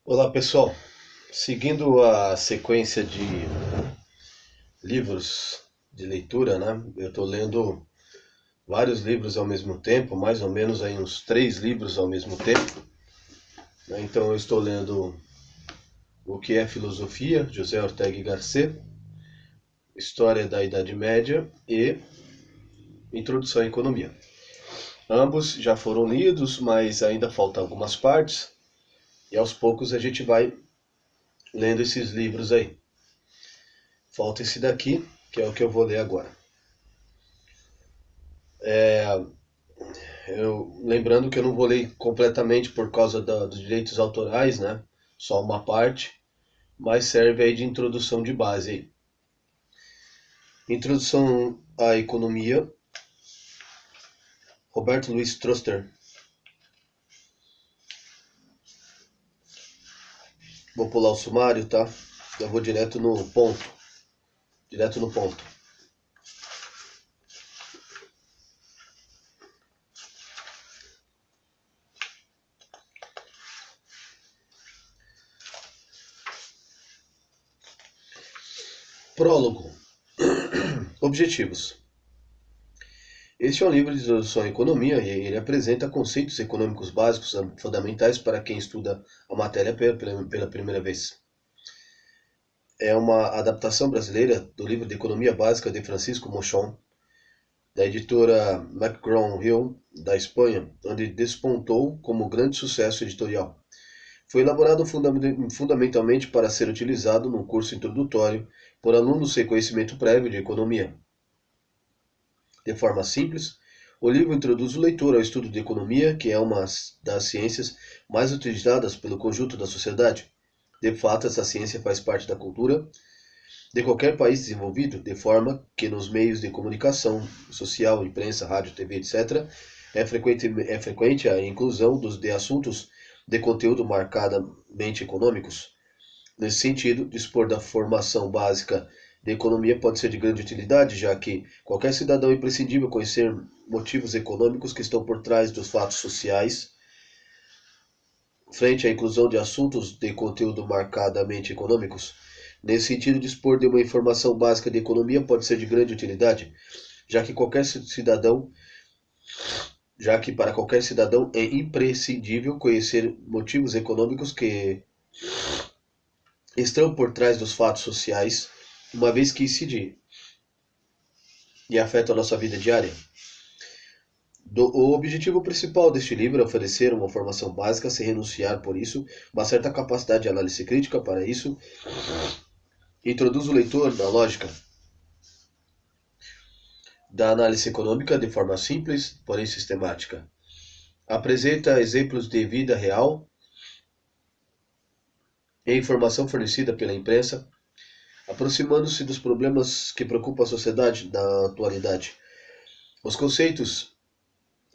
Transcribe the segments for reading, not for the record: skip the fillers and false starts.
Olá pessoal, seguindo a sequência de livros de leitura, né? Eu estou lendo vários livros ao mesmo tempo, mais ou menos aí uns 3 livros ao mesmo tempo, né? Então eu estou lendo O que é Filosofia, José Ortega y Gasset, História da Idade Média e Introdução à Economia. Ambos já foram lidos, mas ainda faltam algumas partes e aos poucos a gente vai lendo esses livros aí. Falta esse daqui, que é o que eu vou ler agora. Lembrando que eu não vou ler completamente por causa dos direitos autorais, né? Só uma parte, mas serve aí de introdução de base aí. Introdução à Economia, Roberto Luiz Troster. Vou pular o sumário, tá? Eu vou direto no ponto. Direto no ponto. Prólogo. Objetivos. Este é um livro de introdução à economia e ele apresenta conceitos econômicos básicos fundamentais para quem estuda a matéria pela primeira vez. É uma adaptação brasileira do livro de Economia Básica de Francisco Mochon, da editora McGraw-Hill, da Espanha, onde despontou como grande sucesso editorial. Foi elaborado fundamentalmente para ser utilizado num curso introdutório por alunos sem conhecimento prévio de economia. De forma simples, o livro introduz o leitor ao estudo de economia, que é uma das ciências mais utilizadas pelo conjunto da sociedade. De fato, essa ciência faz parte da cultura de qualquer país desenvolvido, de forma que nos meios de comunicação social, imprensa, rádio, TV, etc., é frequente a inclusão de assuntos de conteúdo marcadamente econômicos. Nesse sentido, dispor da formação básica de economia pode ser de grande utilidade, já que qualquer cidadão é imprescindível conhecer motivos econômicos que estão por trás dos fatos sociais. Frente à inclusão de assuntos de conteúdo marcadamente econômicos, nesse sentido, dispor de uma informação básica de economia pode ser de grande utilidade, já que para qualquer cidadão é imprescindível conhecer motivos econômicos que estão por trás dos fatos sociais, uma vez que incidem e afetam a nossa vida diária. O objetivo principal deste livro é oferecer uma formação básica sem renunciar, por isso, uma certa capacidade de análise crítica. Para isso, introduz o leitor na lógica da análise econômica de forma simples, porém sistemática. Apresenta exemplos de vida real e informação fornecida pela imprensa, aproximando-se dos problemas que preocupam a sociedade na atualidade. Os conceitos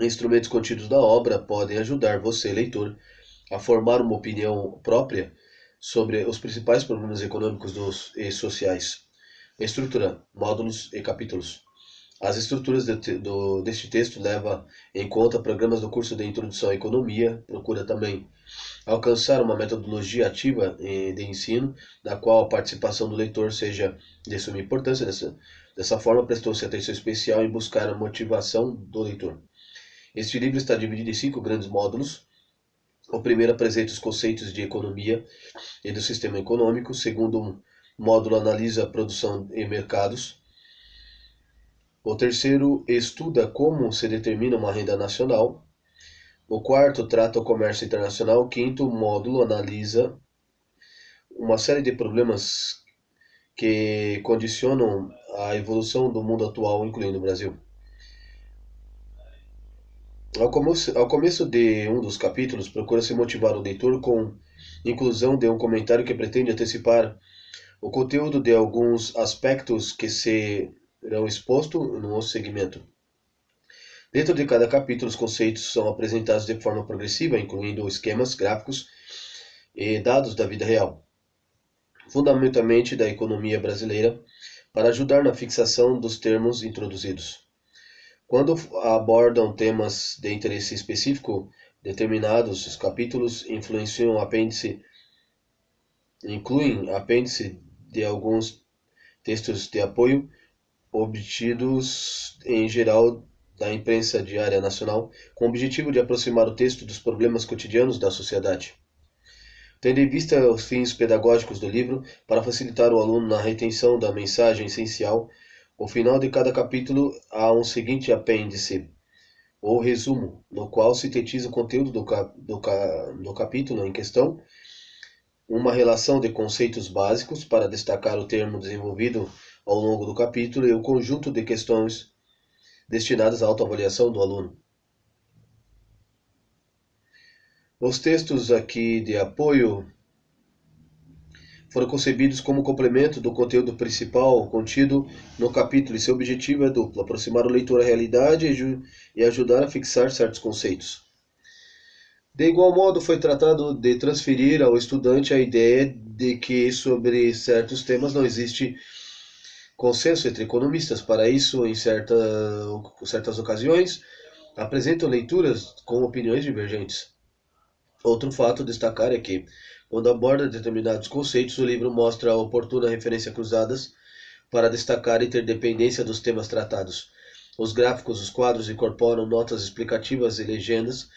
e instrumentos contidos na obra podem ajudar você, leitor, a formar uma opinião própria sobre os principais problemas econômicos e sociais. Estrutura, módulos e capítulos. As estruturas deste texto levam em conta programas do curso de Introdução à Economia, procura também alcançar uma metodologia ativa de ensino, na qual a participação do leitor seja de suma importância. Dessa forma, prestou-se atenção especial em buscar a motivação do leitor. Este livro está dividido em 5 grandes módulos. O primeiro apresenta os conceitos de economia e do sistema econômico. O segundo módulo analisa a produção e mercados. O terceiro estuda como se determina uma renda nacional. O quarto trata o comércio internacional. O quinto módulo analisa uma série de problemas que condicionam a evolução do mundo atual, incluindo o Brasil. Ao começo de um dos capítulos, procura-se motivar o leitor com inclusão de um comentário que pretende antecipar o conteúdo de alguns aspectos que serão expostos no segmento. Dentro de cada capítulo, os conceitos são apresentados de forma progressiva, incluindo esquemas, gráficos e dados da vida real, fundamentalmente da economia brasileira, para ajudar na fixação dos termos introduzidos. Quando abordam temas de interesse específico determinados, os capítulos influenciam o apêndice incluem apêndice de alguns textos de apoio obtidos em geral da imprensa diária nacional, com o objetivo de aproximar o texto dos problemas cotidianos da sociedade. Tendo em vista os fins pedagógicos do livro, para facilitar o aluno na retenção da mensagem essencial, ao final de cada capítulo há um seguinte apêndice, ou resumo, no qual sintetiza o conteúdo do capítulo em questão, uma relação de conceitos básicos para destacar o termo desenvolvido ao longo do capítulo e o conjunto de questões destinadas à autoavaliação do aluno. Os textos aqui de apoio foram concebidos como complemento do conteúdo principal contido no capítulo e seu objetivo é duplo: aproximar o leitor à realidade e ajudar a fixar certos conceitos. De igual modo, foi tratado de transferir ao estudante a ideia de que sobre certos temas não existe consenso entre economistas. Para isso, em certas ocasiões, apresentam leituras com opiniões divergentes. Outro fato a destacar é que, quando aborda determinados conceitos, o livro mostra a oportuna referência cruzadas para destacar a interdependência dos temas tratados. Os gráficos, os quadros incorporam notas explicativas e legendas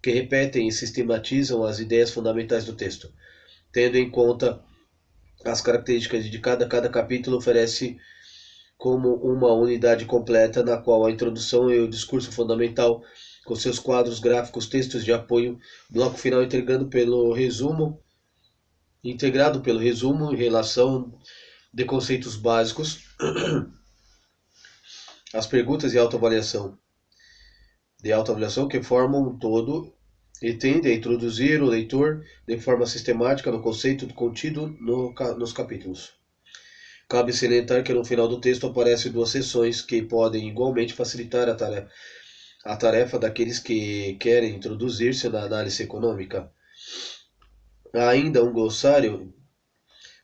que repetem e sistematizam as ideias fundamentais do texto. Tendo em conta as características de cada capítulo, oferece como uma unidade completa na qual a introdução e o discurso fundamental, com seus quadros gráficos, textos de apoio, bloco final integrado pelo resumo e relação de conceitos básicos, as perguntas de autoavaliação que formam um todo e tende a introduzir o leitor de forma sistemática no conceito contido nos capítulos. Cabe salientar que no final do texto aparecem duas seções que podem igualmente facilitar a tarefa daqueles que querem introduzir-se na análise econômica. Há ainda um glossário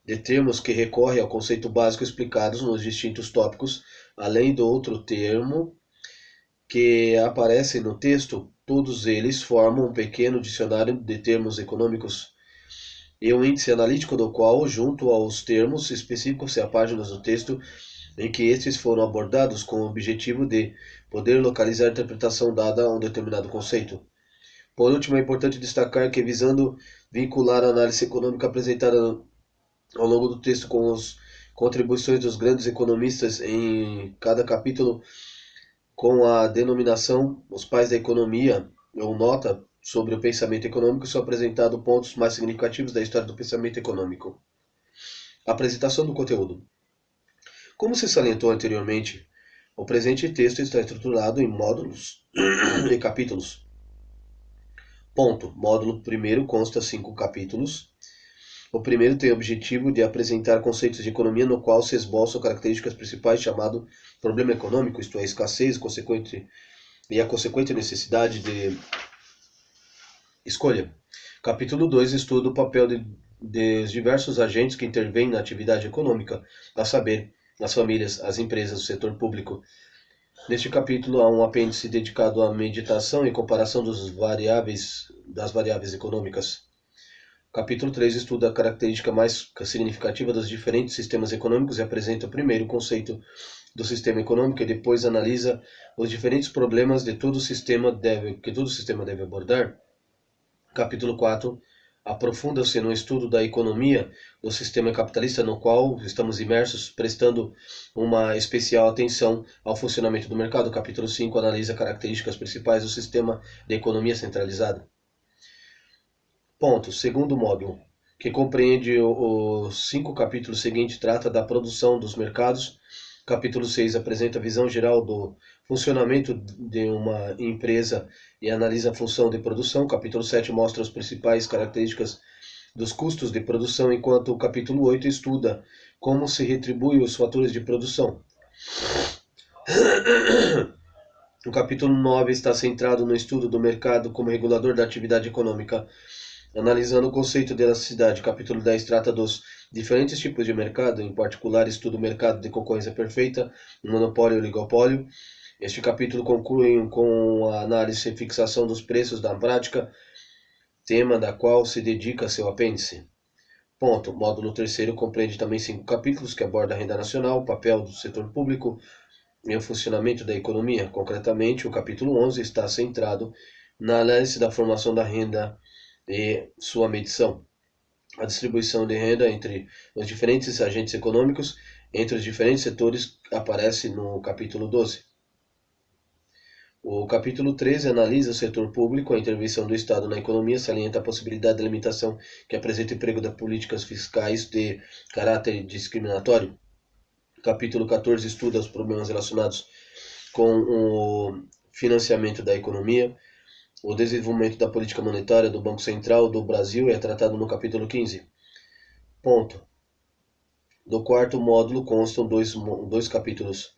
de termos que recorre ao conceito básico explicados nos distintos tópicos, além do outro termo que aparece no texto. Todos eles formam um pequeno dicionário de termos econômicos e um índice analítico do qual, junto aos termos específicos e a páginas do texto em que estes foram abordados, com o objetivo de poder localizar a interpretação dada a um determinado conceito. Por último, é importante destacar que, visando vincular a análise econômica apresentada ao longo do texto com as contribuições dos grandes economistas em cada capítulo, com a denominação Os Pais da Economia, ou nota sobre o pensamento econômico, são apresentados pontos mais significativos da história do pensamento econômico. Apresentação do conteúdo. Como se salientou anteriormente, o presente texto está estruturado em módulos e capítulos. Ponto. Módulo 1 consta 5 capítulos. O primeiro tem o objetivo de apresentar conceitos de economia no qual se esboçam características principais chamado problema econômico, isto é, a escassez e a consequente necessidade de escolha. Capítulo 2 estuda o papel dos diversos agentes que intervêm na atividade econômica, a saber, as famílias, as empresas, o setor público. Neste capítulo há um apêndice dedicado à meditação e comparação das variáveis econômicas. Capítulo 3 estuda a característica mais significativa dos diferentes sistemas econômicos e apresenta primeiro o conceito do sistema econômico e depois analisa os diferentes problemas que todo sistema deve abordar. Capítulo 4 aprofunda-se no estudo da economia do sistema capitalista no qual estamos imersos, prestando uma especial atenção ao funcionamento do mercado. Capítulo 5 analisa características principais do sistema de economia centralizada. Ponto. Segundo módulo, que compreende os 5 capítulos seguintes, trata da produção dos mercados. Capítulo 6 apresenta a visão geral do funcionamento de uma empresa e analisa a função de produção. Capítulo 7 mostra as principais características dos custos de produção, enquanto o capítulo 8 estuda como se retribui os fatores de produção. O capítulo 9 está centrado no estudo do mercado como regulador da atividade econômica, analisando o conceito de elasticidade. Capítulo 10 trata dos diferentes tipos de mercado, em particular estuda o mercado de concorrência perfeita, monopólio e oligopólio. Este capítulo conclui com a análise e fixação dos preços na prática, tema da qual se dedica seu apêndice. Ponto. Módulo terceiro compreende também 5 capítulos que abordam a renda nacional, o papel do setor público e o funcionamento da economia. Concretamente, o capítulo 11 está centrado na análise da formação da renda e sua medição. A distribuição de renda entre os diferentes agentes econômicos, entre os diferentes setores, aparece no capítulo 12. O capítulo 13 analisa o setor público, a intervenção do Estado na economia, salienta a possibilidade de limitação que apresenta o emprego das políticas fiscais de caráter discriminatório. O capítulo 14 estuda os problemas relacionados com o financiamento da economia. O desenvolvimento da política monetária do Banco Central do Brasil é tratado no capítulo 15. Ponto. Do quarto módulo constam dois capítulos.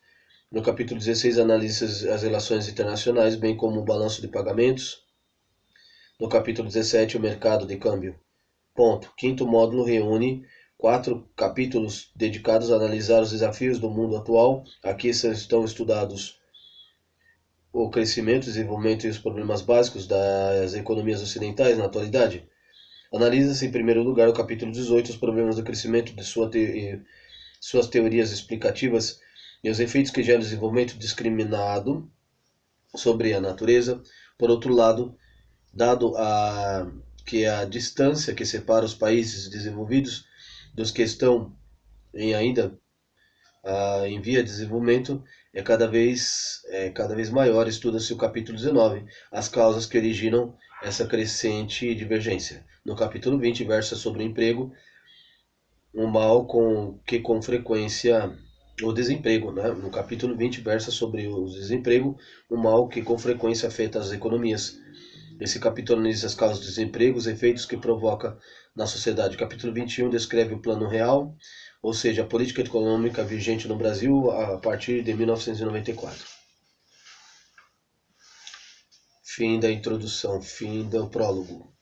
No capítulo 16, analisa as relações internacionais, bem como o balanço de pagamentos. No capítulo 17, o mercado de câmbio. Ponto. Quinto módulo reúne 4 capítulos dedicados a analisar os desafios do mundo atual. Aqui estão estudados o crescimento, desenvolvimento e os problemas básicos das economias ocidentais na atualidade. Analisa-se, em primeiro lugar, o capítulo 18, os problemas do crescimento de suas teorias explicativas e os efeitos que gera o desenvolvimento discriminado sobre a natureza. Por outro lado, dado que a distância que separa os países desenvolvidos dos que estão ainda em via de desenvolvimento é cada vez maior, estuda-se o capítulo 19, as causas que originam essa crescente divergência. No capítulo 20, versa sobre o emprego, um mal que com frequência o desemprego, né? No capítulo 20 versa sobre o desemprego, um mal que com frequência afeta as economias. Esse capítulo analisa as causas do desemprego, os efeitos que provoca na sociedade. O capítulo 21 descreve o plano real, ou seja, a política econômica vigente no Brasil a partir de 1994. Fim da introdução, fim do prólogo.